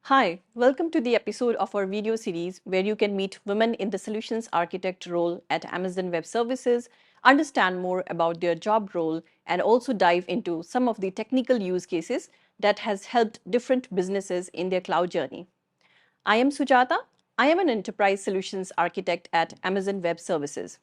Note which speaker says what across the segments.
Speaker 1: Hi, welcome to the episode of our video series where you can meet women in the solutions architect role at Amazon Web Services, understand more about their job role, and also dive into some of the technical use cases that has helped different businesses in their cloud journey. I am Sujata. I am an enterprise solutions architect at Amazon Web Services.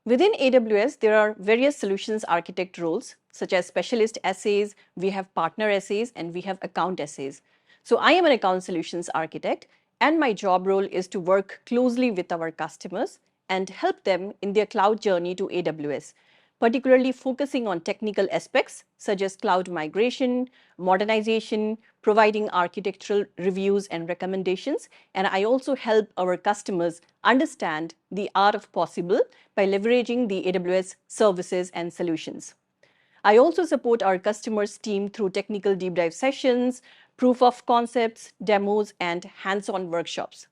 Speaker 1: Within AWS, there are various solutions architect roles, such as specialist SAs, we have partner SAs, and we have account SAs. So I am an account solutions architect, and my job role is to work closely with our customers and help them in their cloud journey to AWS, particularly focusing on technical aspects such as cloud migration, modernization, providing architectural reviews and recommendations. And I also help our customers understand the art of possible by leveraging the AWS services and solutions. I also support our customers' team through technical deep dive sessions, proof of concepts, demos, and hands-on workshops.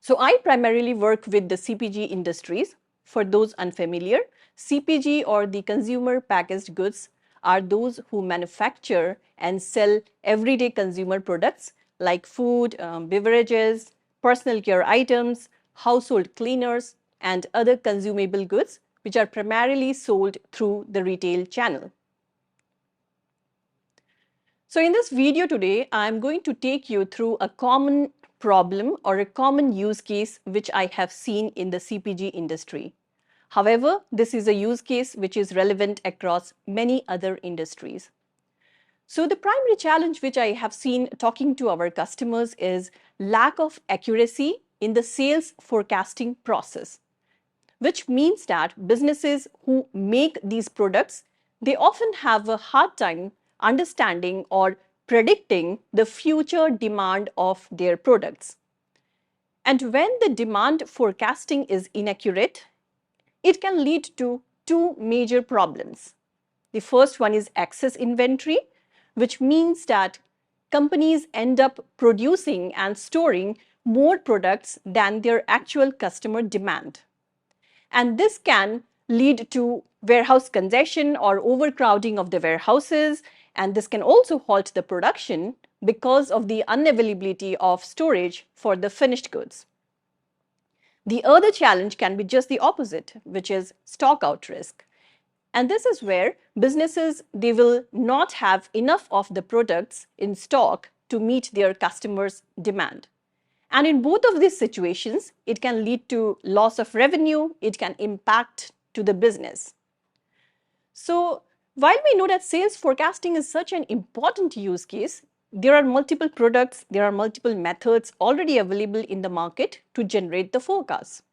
Speaker 1: So I primarily work with the CPG industries. For those unfamiliar, CPG or the consumer packaged goods are those who manufacture and sell everyday consumer products like food, beverages, personal care items, household cleaners, and other consumable goods which are primarily sold through the retail channel. So in this video today, I'm going to take you through a common problem or a common use case which I have seen in the CPG industry. However, this is a use case which is relevant across many other industries. So the primary challenge which I have seen talking to our customers is lack of accuracy in the sales forecasting process, which means that businesses who make these products, they often have a hard time understanding or predicting the future demand of their products. And when the demand forecasting is inaccurate, it can lead to two major problems. The first one is excess inventory, which means that companies end up producing and storing more products than their actual customer demand. And this can lead to warehouse congestion or overcrowding of the warehouses, and this can also halt the production because of the unavailability of storage for the finished goods. The other challenge can be just the opposite, which is stock out risk. And this is where businesses, they will not have enough of the products in stock to meet their customers' demand. And in both of these situations, it can lead to loss of revenue, it can impact to the business. So while we know that sales forecasting is such an important use case, there are multiple products, there are multiple methods already available in the market to generate the forecast.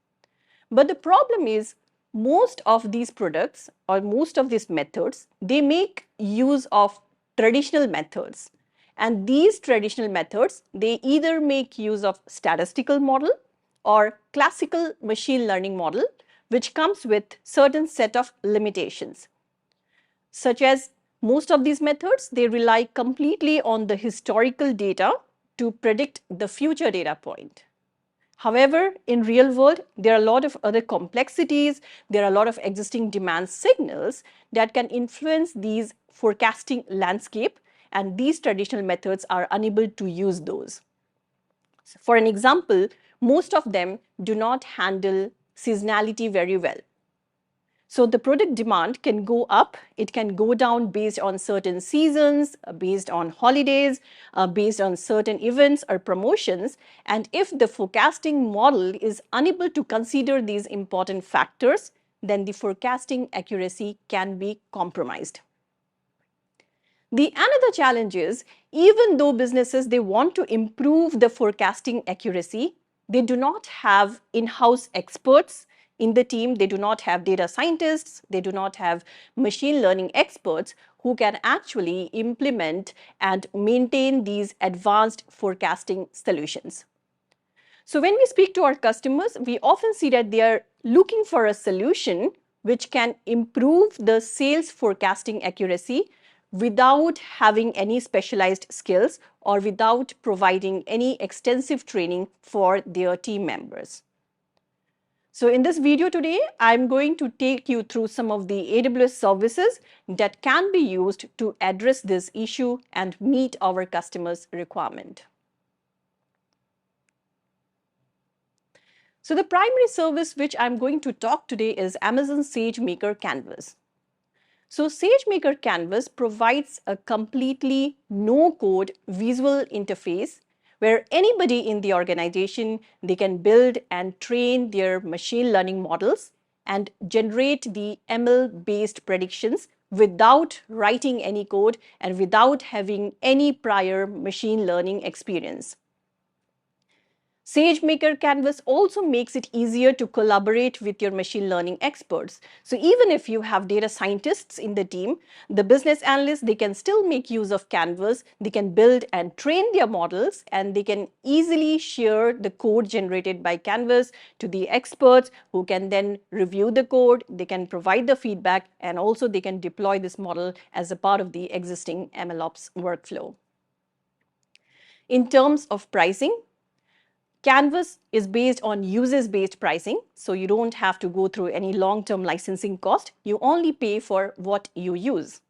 Speaker 1: But the problem is most of these products or most of these methods, they make use of traditional methods. And these traditional methods, they either make use of statistical model or classical machine learning model, which comes with certain set of limitations, such as most of these methods, they rely completely on the historical data to predict the future data point. However, in real world, there are a lot of other complexities, there are a lot of existing demand signals that can influence these forecasting landscape, and these traditional methods are unable to use those. So for an example, most of them do not handle seasonality very well. So the product demand can go up, it can go down based on certain seasons, based on holidays, based on certain events or promotions. And if the forecasting model is unable to consider these important factors, then the forecasting accuracy can be compromised. The another challenge is, even though businesses, they want to improve the forecasting accuracy, they do not have in-house experts in the team, they do not have data scientists, they do not have machine learning experts who can actually implement and maintain these advanced forecasting solutions. So when we speak to our customers, we often see that they are looking for a solution which can improve the sales forecasting accuracy without having any specialized skills or without providing any extensive training for their team members. So in this video today, I'm going to take you through some of the AWS services that can be used to address this issue and meet our customers' requirement. So the primary service which I'm going to talk today is Amazon SageMaker Canvas. So SageMaker Canvas provides a completely no-code visual interface where anybody in the organization, they can build and train their machine learning models and generate the ML-based predictions without writing any code and without having any prior machine learning experience. SageMaker Canvas also makes it easier to collaborate with your machine learning experts. So even if you have data scientists in the team, the business analysts, they can still make use of Canvas. They can build and train their models, and they can easily share the code generated by Canvas to the experts who can then review the code. They can provide the feedback, and also they can deploy this model as a part of the existing MLOps workflow. In terms of pricing, Canvas is based on usage-based pricing, so you don't have to go through any long-term licensing cost. You only pay for what you use.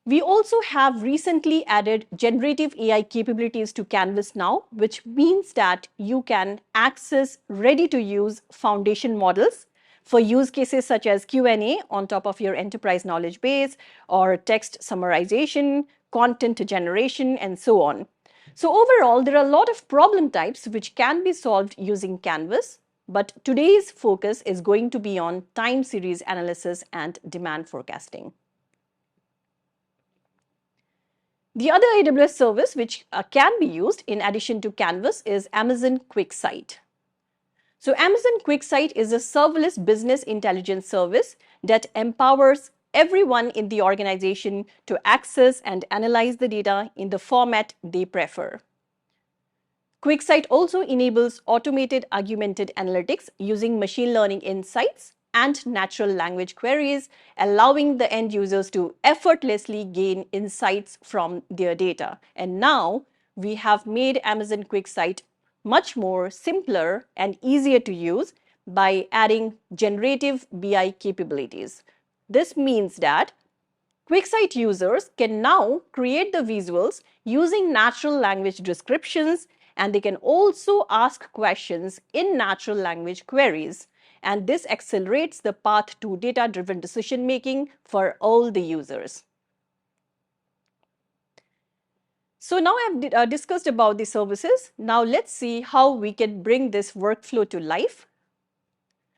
Speaker 1: We also have recently added generative AI capabilities to Canvas now, which means that you can access ready-to-use foundation models for use cases such as Q&A on top of your enterprise knowledge base, or text summarization, content generation, and so on. So overall, there are a lot of problem types which can be solved using Canvas, but today's focus is going to be on time series analysis and demand forecasting. The other AWS service which can be used in addition to Canvas is Amazon QuickSight. So Amazon QuickSight is a serverless business intelligence service that empowers everyone in the organization to access and analyze the data in the format they prefer. QuickSight also enables automated augmented analytics using machine learning insights and natural language queries, allowing the end users to effortlessly gain insights from their data. And now we have made Amazon QuickSight much more simpler and easier to use by adding generative BI capabilities. This means that QuickSight users can now create the visuals using natural language descriptions, and they can also ask questions in natural language queries. And this accelerates the path to data-driven decision making for all the users. So now I've discussed about the services. Now let's see how we can bring this workflow to life.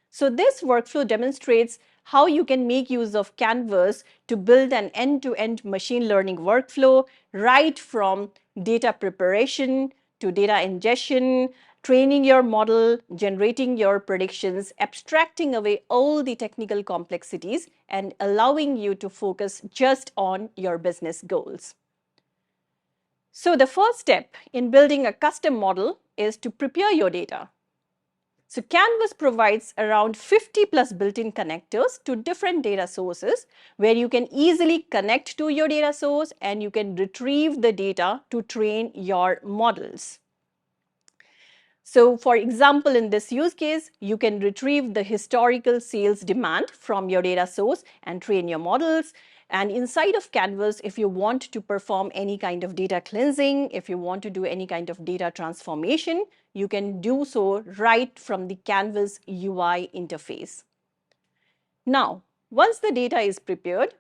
Speaker 1: So this workflow demonstrates how you can make use of Canvas to build an end-to-end machine learning workflow, right from data preparation to data ingestion, training your model, generating your predictions, abstracting away all the technical complexities, and allowing you to focus just on your business goals. So the first step in building a custom model is to prepare your data. So Canvas provides around 50 plus built-in connectors to different data sources where you can easily connect to your data source and you can retrieve the data to train your models. So for example, in this use case, you can retrieve the historical sales demand from your data source and train your models. And inside of Canvas, if you want to perform any kind of data cleansing, if you want to do any kind of data transformation, you can do so right from the Canvas UI interface. Now, once the data is prepared,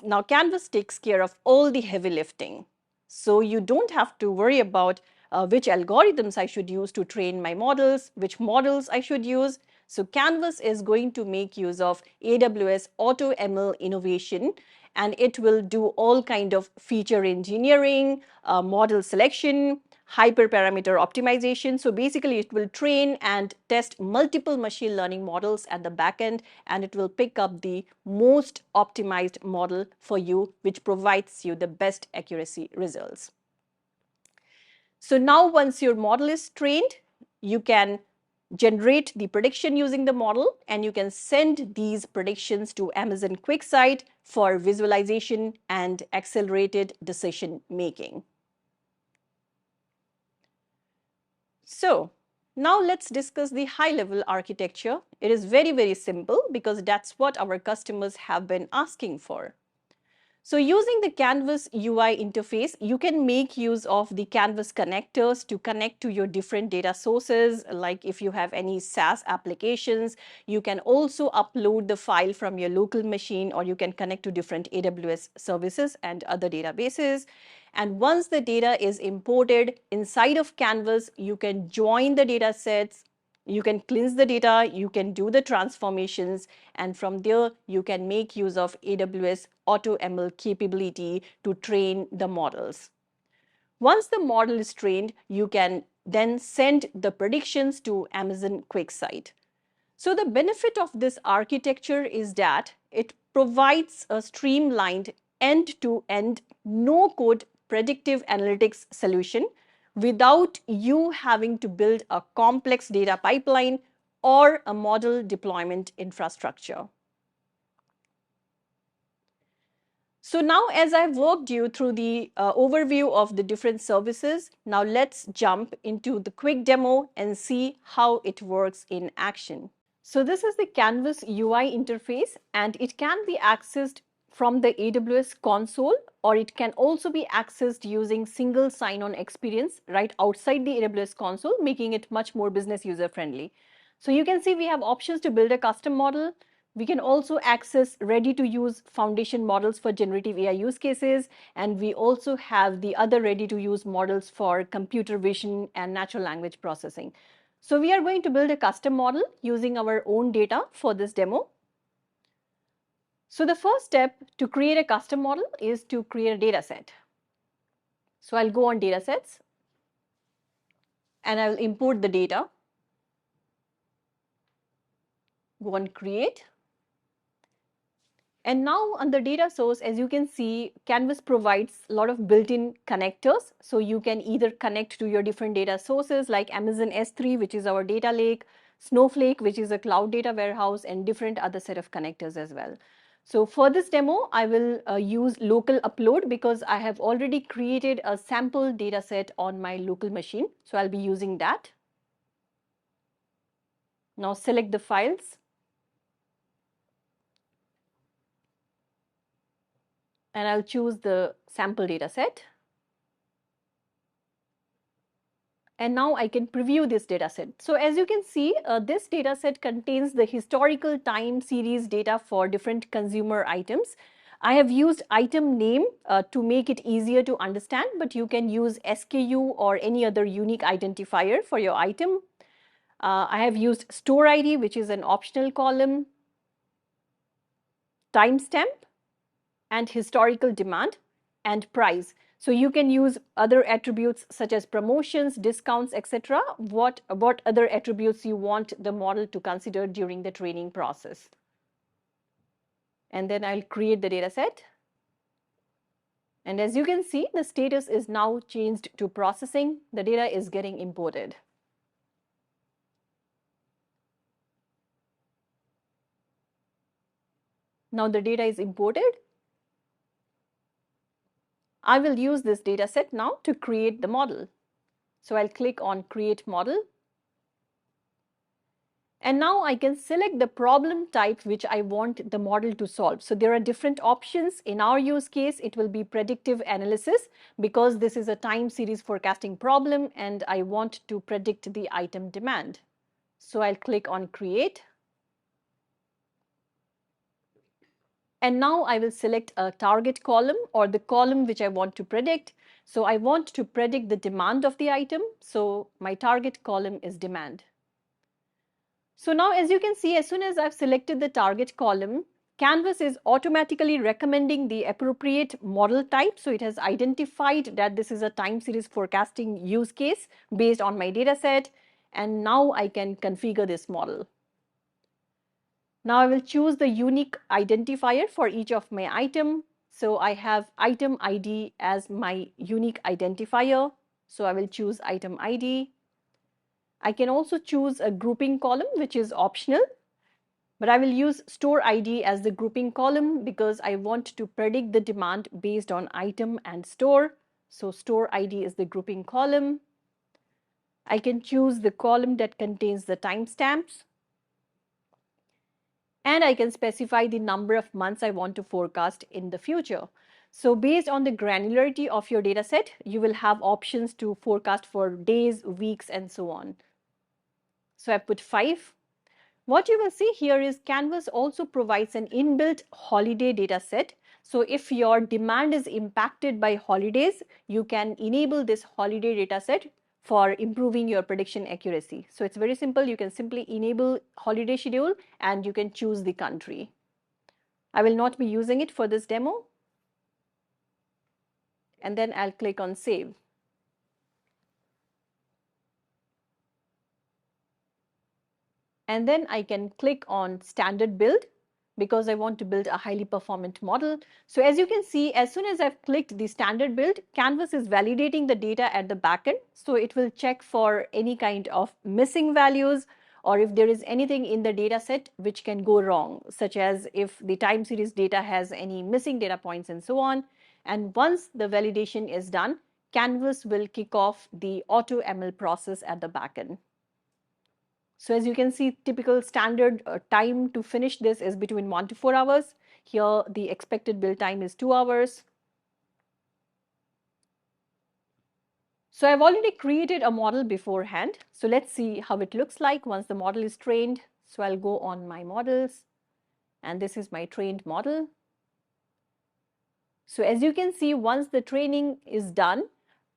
Speaker 1: now Canvas takes care of all the heavy lifting. So you don't have to worry about which algorithms I should use to train my models, which models I should use. So Canvas is going to make use of AWS AutoML innovation, and it will do all kind of feature engineering, model selection, hyperparameter optimization. So basically it will train and test multiple machine learning models at the back end, and it will pick up the most optimized model for you, which provides you the best accuracy results. So now once your model is trained, you can generate the prediction using the model, and you can send these predictions to Amazon QuickSight for visualization and accelerated decision making. So Now let's discuss the high level architecture. It is very simple because that's what our customers have been asking for. So using the Canvas UI interface, you can make use of the Canvas connectors to connect to your different data sources. Like if you have any SaaS applications, you can also upload the file from your local machine, or you can connect to different AWS services and other databases. And once the data is imported inside of Canvas, you can join the data sets, you can cleanse the data, you can do the transformations, and from there you can make use of AWS AutoML capability to train the models. Once the model is trained, you can then send the predictions to Amazon QuickSight. So the benefit of this architecture is that it provides a streamlined end-to-end no-code predictive analytics solution without you having to build a complex data pipeline or a model deployment infrastructure. So now, as I've walked you through the overview of the different services, now let's jump into the quick demo and see how it works in action. So this is the Canvas UI interface, and it can be accessed from the AWS console, or it can also be accessed using single sign-on experience right outside the AWS console, making it much more business user friendly. So you can see we have options to build a custom model. We can also access ready to use foundation models for generative AI use cases, and we also have the other ready to use models for computer vision and natural language processing. So we are going to build a custom model using our own data for this demo. So the first step to create a custom model is to create a data set. So I'll go on data sets and I'll import the data. Go on create. And now on the data source, as you can see, Canvas provides a lot of built-in connectors. So you can either connect to your different data sources like Amazon S3, which is our data lake, Snowflake, which is a cloud data warehouse, and different other set of connectors as well. So for this demo, I will use local upload because I have already created a sample data set on my local machine. So I'll be using that. Now select the files. And I'll choose the sample data set. And now I can preview this data set. So as you can see, this data set contains the historical time series data for different consumer items. I have used item name to make it easier to understand, but you can use SKU or any other unique identifier for your item. I have used store ID, which is an optional column, timestamp, and historical demand, and price. So you can use other attributes such as promotions, discounts, etc. What other attributes you want the model to consider during the training process. And then I'll create the data set. And as you can see, the status is now changed to processing. The data is getting imported. Now the data is imported. I will use this data set now to create the model. So I'll click on Create Model. And now I can select the problem type which I want the model to solve. So there are different options. In our use case, it will be predictive analysis because this is a time series forecasting problem and I want to predict the item demand. So I'll click on Create. And now I will select a target column or the column which I want to predict. So I want to predict the demand of the item. So my target column is demand. So now as you can see, as soon as I've selected the target column, Canvas is automatically recommending the appropriate model type. So it has identified that this is a time series forecasting use case based on my data set. And now I can configure this model. Now I will choose the unique identifier for each of my item. So I have item ID as my unique identifier. So I will choose item ID. I can also choose a grouping column, which is optional, but I will use store ID as the grouping column because I want to predict the demand based on item and store. So store ID is the grouping column. I can choose the column that contains the timestamps, and I can specify the number of months I want to forecast in the future. So based on the granularity of your data set, you will have options to forecast for days, weeks, and so on. So I put 5. What you will see here is Canvas also provides an inbuilt holiday data set. So if your demand is impacted by holidays, you can enable this holiday data set for improving your prediction accuracy. So it's very simple. You can simply enable holiday schedule and you can choose the country. I will not be using it for this demo. And then I'll click on save. And then I can click on standard build because I want to build a highly performant model. So as you can see, as soon as I've clicked the standard build, Canvas is validating the data at the backend. So it will check for any kind of missing values or if there is anything in the data set which can go wrong, such as if the time series data has any missing data points and so on. And once the validation is done, Canvas will kick off the AutoML process at the backend. So as you can see, typical standard time to finish this is between 1 to 4 hours. Here the expected build time is 2 hours. So I've already created a model beforehand. So let's see how it looks like once the model is trained. So I'll go on my models and this is my trained model. So as you can see, once the training is done,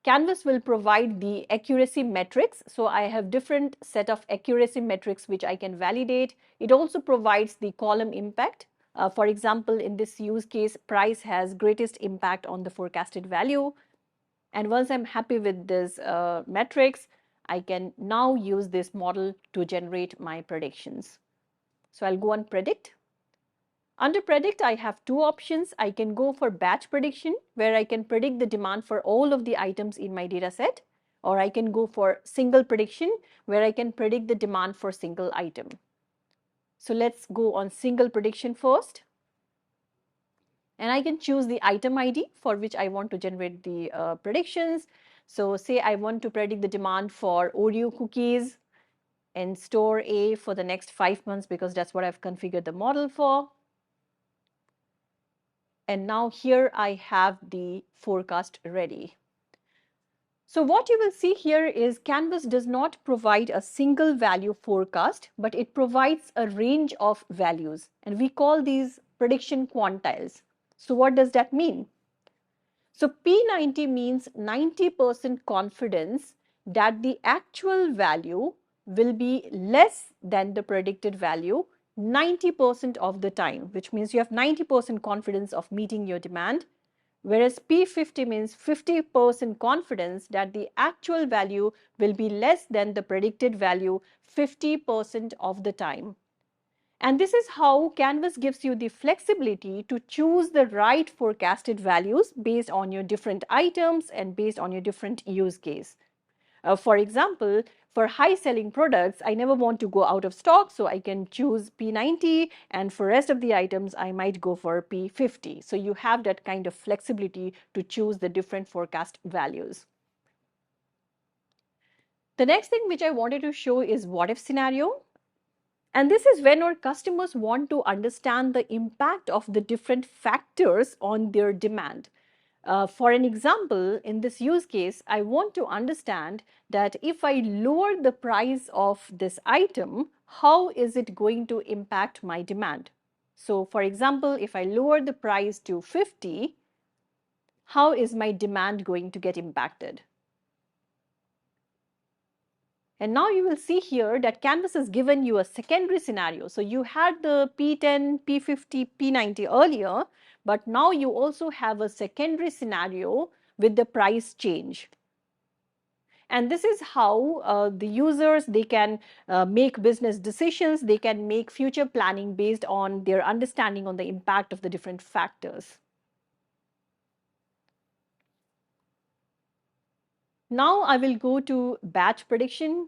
Speaker 1: Canvas will provide the accuracy metrics. So I have different set of accuracy metrics which I can validate. It also provides the column impact. For example, in this use case, price has greatest impact on the forecasted value. And once I'm happy with this metrics, I can now use this model to generate my predictions. So I'll go on predict. Under predict, I have two options. I can go for batch prediction, where I can predict the demand for all of the items in my data set, or I can go for single prediction, where I can predict the demand for single item. So let's go on single prediction first. And I can choose the item ID for which I want to generate the predictions. So say I want to predict the demand for Oreo cookies in store A for the next 5 months because that's what I've configured the model for. And now here I have the forecast ready. So what you will see here is Canvas does not provide a single value forecast, but it provides a range of values, and we call these prediction quantiles. So what does that mean? So P90 means 90% confidence that the actual value will be less than the predicted value 90% of the time, which means you have 90% confidence of meeting your demand, whereas P50 means 50% confidence that the actual value will be less than the predicted value 50% of the time. And this is how Canvas gives you the flexibility to choose the right forecasted values based on your different items and based on your different use case. For example, for high selling products, I never want to go out of stock, so I can choose P90, and for rest of the items, I might go for P50. So you have that kind of flexibility to choose the different forecast values. The next thing which I wanted to show is what if scenario. And this is when our customers want to understand the impact of the different factors on their demand. For an example, in this use case, I want to understand that if I lower the price of this item, how is it going to impact my demand? So for example, if I lower the price to 50, how is my demand going to get impacted? And now you will see here that Canvas has given you a secondary scenario. So you had the P10, P50, P90 earlier, but now you also have a secondary scenario with the price change. And this is how the users, they can make business decisions, they can make future planning based on their understanding on the impact of the different factors. Now I will go to batch prediction.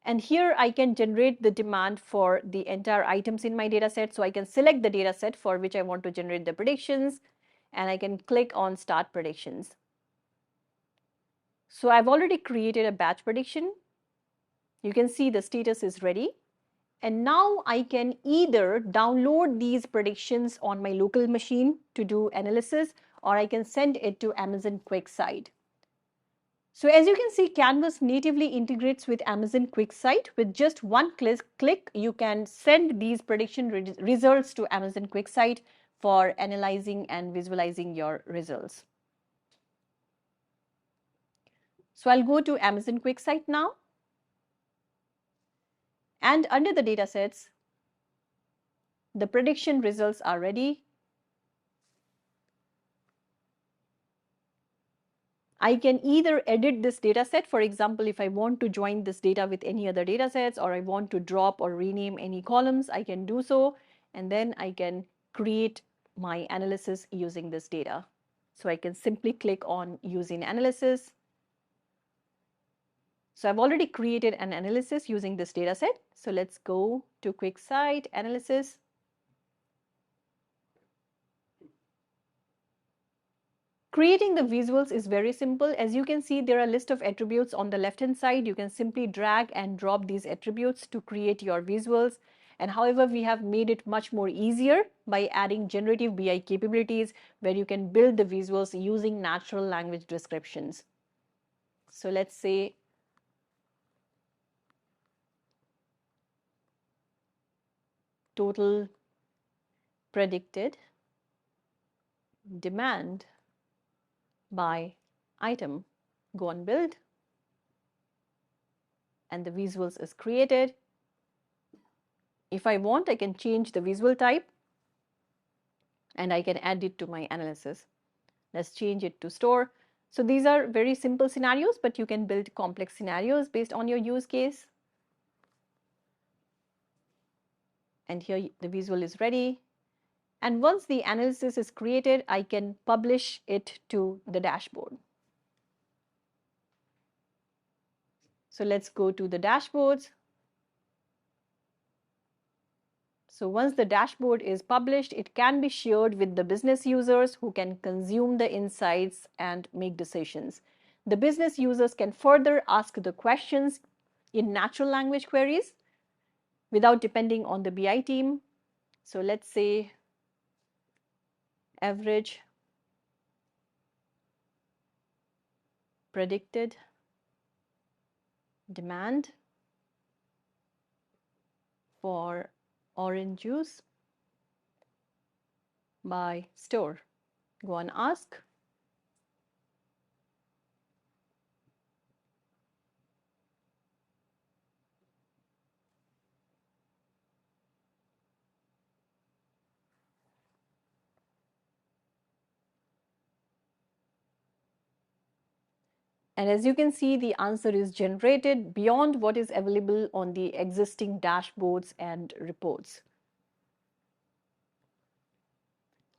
Speaker 1: And here I can generate the demand for the entire items in my data set. So I can select the data set for which I want to generate the predictions, and I can click on start predictions. So I've already created a batch prediction. You can see the status is ready. And now I can either download these predictions on my local machine to do analysis, or I can send it to Amazon QuickSight. So as you can see, Canvas natively integrates with Amazon QuickSight. With just one click, you can send these prediction results to Amazon QuickSight for analyzing and visualizing your results. So I'll go to Amazon QuickSight now. And under the datasets, the prediction results are ready. I can either edit this data set. For example, if I want to join this data with any other data sets, or I want to drop or rename any columns, I can do so. And then I can create my analysis using this data. So I can simply click on using analysis. So I've already created an analysis using this data set. So let's go to QuickSight analysis. Creating the visuals is very simple. As you can see, there are a list of attributes on the left hand side. You can simply drag and drop these attributes to create your visuals. And however, we have made it much more easier by adding generative BI capabilities where you can build the visuals using natural language descriptions. So let's say total predicted demand by item. Go on build, and the visuals is created. If I want, I can change the visual type and I can add it to my analysis. Let's change it to store. So these are very simple scenarios, but you can build complex scenarios based on your use case. And here the visual is ready. And once the analysis is created, I can publish it to the dashboard. So let's go to the dashboards. So once the dashboard is published, it can be shared with the business users who can consume the insights and make decisions. The business users can further ask the questions in natural language queries without depending on the BI team. So let's say average predicted demand for orange juice by store. Go and ask. And as you can see, the answer is generated beyond what is available on the existing dashboards and reports.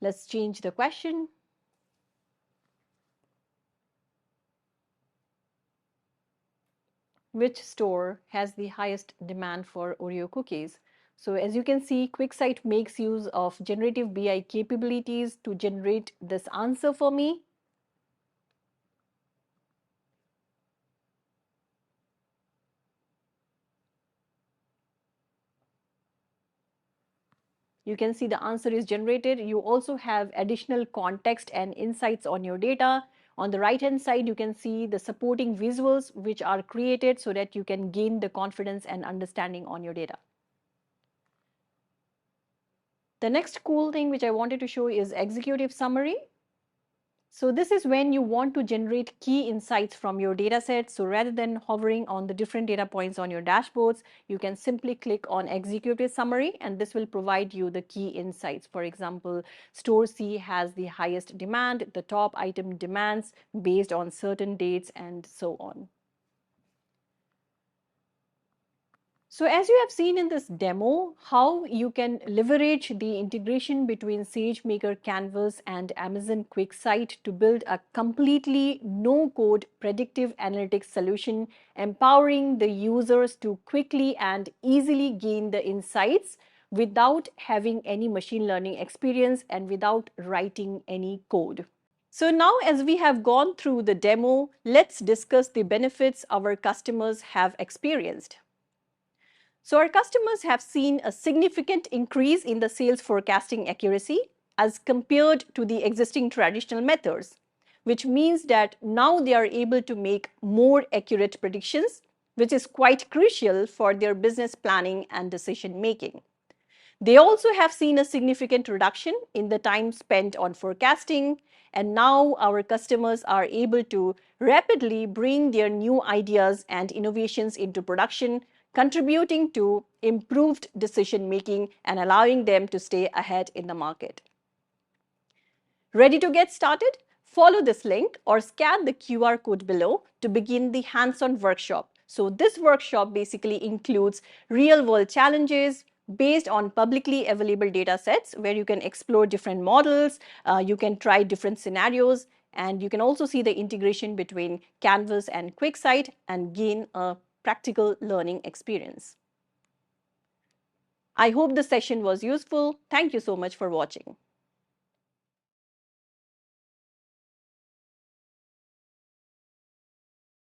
Speaker 1: Let's change the question. Which store has the highest demand for Oreo cookies? So as you can see, QuickSight makes use of generative BI capabilities to generate this answer for me. You can see the answer is generated. You also have additional context and insights on your data. On the right hand side, you can see the supporting visuals which are created so that you can gain the confidence and understanding on your data. The next cool thing which I wanted to show is executive summary. So this is when you want to generate key insights from your data set. So rather than hovering on the different data points on your dashboards, you can simply click on executive summary and this will provide you the key insights. For example, store C has the highest demand, the top item demands based on certain dates and so on. So as you have seen in this demo, how you can leverage the integration between SageMaker Canvas and Amazon QuickSight to build a completely no-code predictive analytics solution, empowering the users to quickly and easily gain the insights without having any machine learning experience and without writing any code. So now as we have gone through the demo, let's discuss the benefits our customers have experienced. So our customers have seen a significant increase in the sales forecasting accuracy as compared to the existing traditional methods, which means that now they are able to make more accurate predictions, which is quite crucial for their business planning and decision making. They also have seen a significant reduction in the time spent on forecasting, and now our customers are able to rapidly bring their new ideas and innovations into production, contributing to improved decision making and allowing them to stay ahead in the market. Ready to get started? Follow this link or scan the QR code below to begin the hands-on workshop. So this workshop basically includes real-world challenges based on publicly available data sets where you can explore different models, you can try different scenarios, and you can also see the integration between Canvas and QuickSight and gain a practical learning experience. I hope the session was useful. Thank you so much for watching.